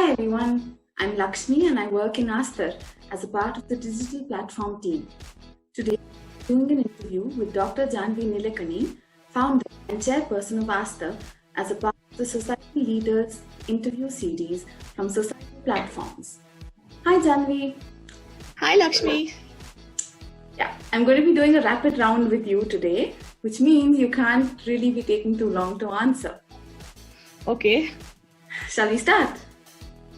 Hi everyone, I'm Lakshmi and I work in Aastar as a part of the digital platform team. Today, I'm doing an interview with Dr. Janhavi Nilekani, founder and chairperson of Aastar, as a part of the Society Leaders interview series from Society Platforms. Hi Janhavi. Hi Lakshmi. Yeah, I'm going to be doing a rapid round with you today, which means you can't really be taking too long to answer. Okay. Shall we start?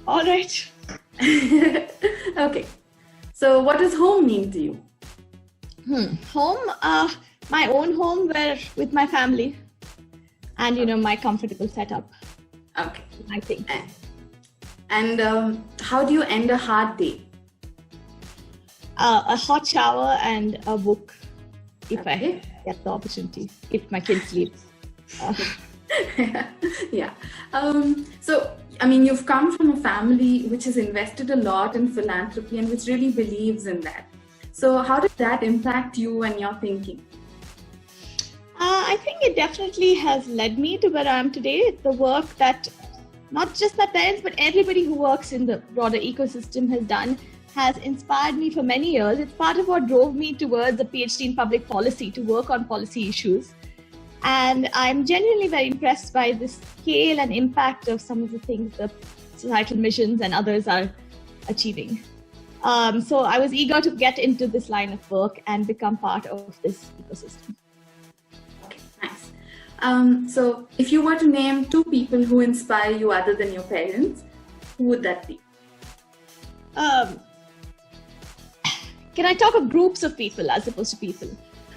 All right. Okay. So what does home mean to you? Home, my own home with my family and, my comfortable setup. Okay. I think. And how do you end a hard day? A hot shower and a book, if Okay. I get the opportunity, if my kids sleep. Yeah. You've come from a family which has invested a lot in philanthropy and which really believes in that. So how did that impact you and your thinking? I think it definitely has led me to where I am today. The work that not just my parents, but everybody who works in the broader ecosystem has done has inspired me for many years. It's part of what drove me towards a PhD in public policy to work on policy issues. And I'm genuinely very impressed by the scale and impact of some of the things the societal missions and others are achieving. So I was eager to get into this line of work and become part of this ecosystem. Okay, nice. So if you were to name two people who inspire you other than your parents, who would that be? Can I talk of groups of people as opposed to people?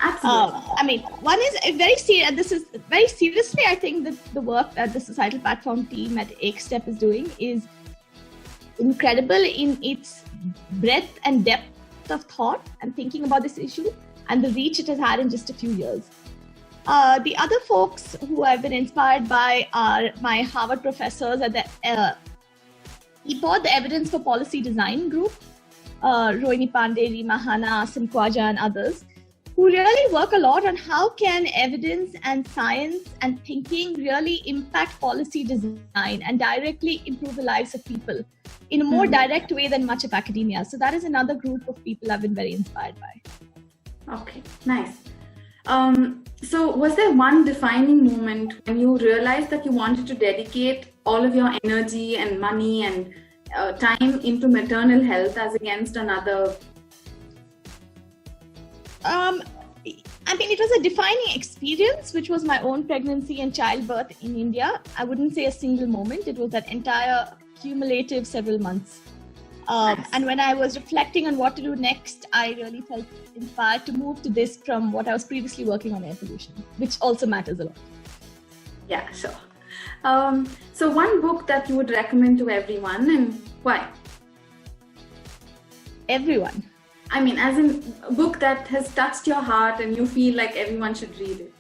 Absolutely. One is very serious. This is very seriously. I think that the work that the societal platform team at AkeStep is doing is incredible in its breadth and depth of thought and thinking about this issue and the reach it has had in just a few years. The other folks who I've been inspired by are my Harvard professors at the EPOD, the Evidence for Policy Design group, Rohini Pandey, Reema Hanna, Asim Khwaja, and others, who really work a lot on how can evidence and science and thinking really impact policy design and directly improve the lives of people in a more direct way than much of academia. So that is another group of people I've been very inspired by. Okay, nice. So was there one defining moment when you realized that you wanted to dedicate all of your energy and money and time into maternal health as against another? It was a defining experience, which was my own pregnancy and childbirth in India. I wouldn't say a single moment. It was that entire cumulative several months. Nice. And when I was reflecting on what to do next, I really felt inspired to move to this from what I was previously working on evolution, which also matters a lot. Yeah, sure. So one book that you would recommend to everyone and why? Everyone. As in a book that has touched your heart and you feel like everyone should read it.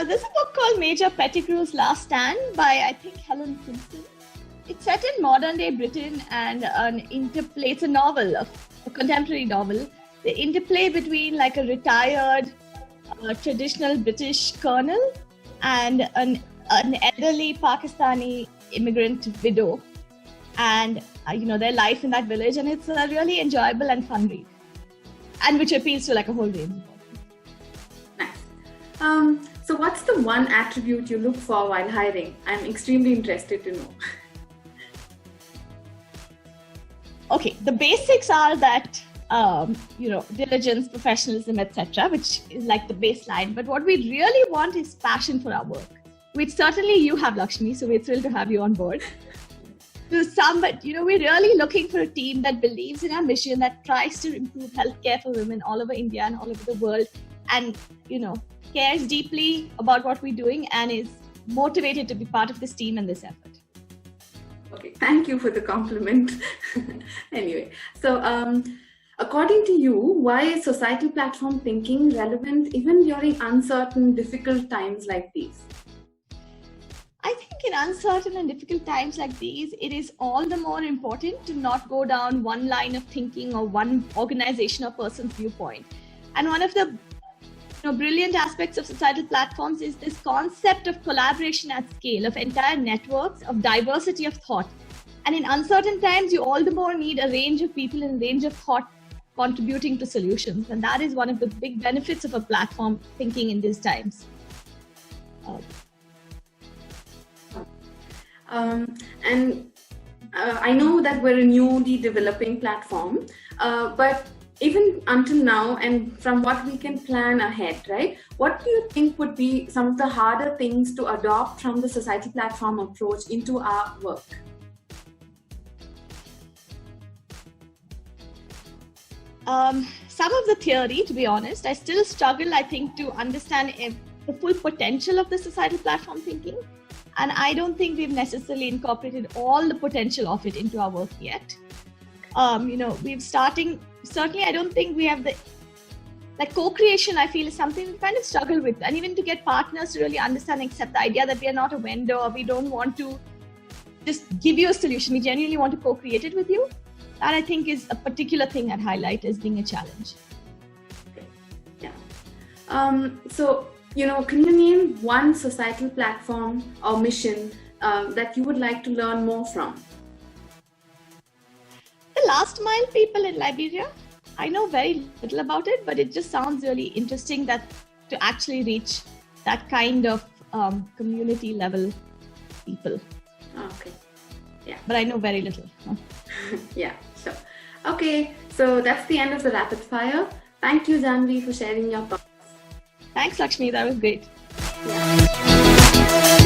There's a book called Major Pettigrew's Last Stand by, I think, Helen Simpson. It's set in modern day Britain and it's a novel, a contemporary novel. The interplay between like a retired traditional British colonel and an elderly Pakistani immigrant widow and their life in that village, and it's a really enjoyable and fun read, and which appeals to like a whole range. Nice. So what's the one attribute you look for while hiring? I'm extremely interested to know. Okay, the basics are that diligence, professionalism, etc., which is like the baseline. But what we really want is passion for our work, which certainly you have, Lakshmi. So we're thrilled to have you on board. But we're really looking for a team that believes in our mission, that tries to improve healthcare for women all over India and all over the world, and cares deeply about what we're doing and is motivated to be part of this team and this effort. Okay, thank you for the compliment. Anyway, so according to you, why is societal platform thinking relevant even during uncertain, difficult times like these? I think in uncertain and difficult times like these, it is all the more important to not go down one line of thinking or one organization or person's viewpoint. And one of the brilliant aspects of societal platforms is this concept of collaboration at scale, of entire networks, of diversity of thought. And in uncertain times, you all the more need a range of people and range of thought contributing to solutions. And that is one of the big benefits of a platform thinking in these times. I know that we're a newly developing platform, but even until now, and from what we can plan ahead, right? What do you think would be some of the harder things to adopt from the societal platform approach into our work? Some of the theory, to be honest, I still struggle, I think, to understand the full potential of the societal platform thinking. And I don't think we've necessarily incorporated all the potential of it into our work yet. Certainly I don't think we have co-creation, I feel, is something we kind of struggle with. And even to get partners to really understand and accept the idea that we are not a vendor, or we don't want to just give you a solution. We genuinely want to co-create it with you. That, I think, is a particular thing I'd highlight as being a challenge. Yeah. Can you name one societal platform or mission that you would like to learn more from? The last mile people in Liberia. I know very little about it, but it just sounds really interesting that to actually reach that kind of community level people. Okay. Yeah. But I know very little. Yeah, sure. Okay, so that's the end of the rapid fire. Thank you, Janhavi, for sharing your thoughts. Thanks, Lakshmi. That was great. Yeah.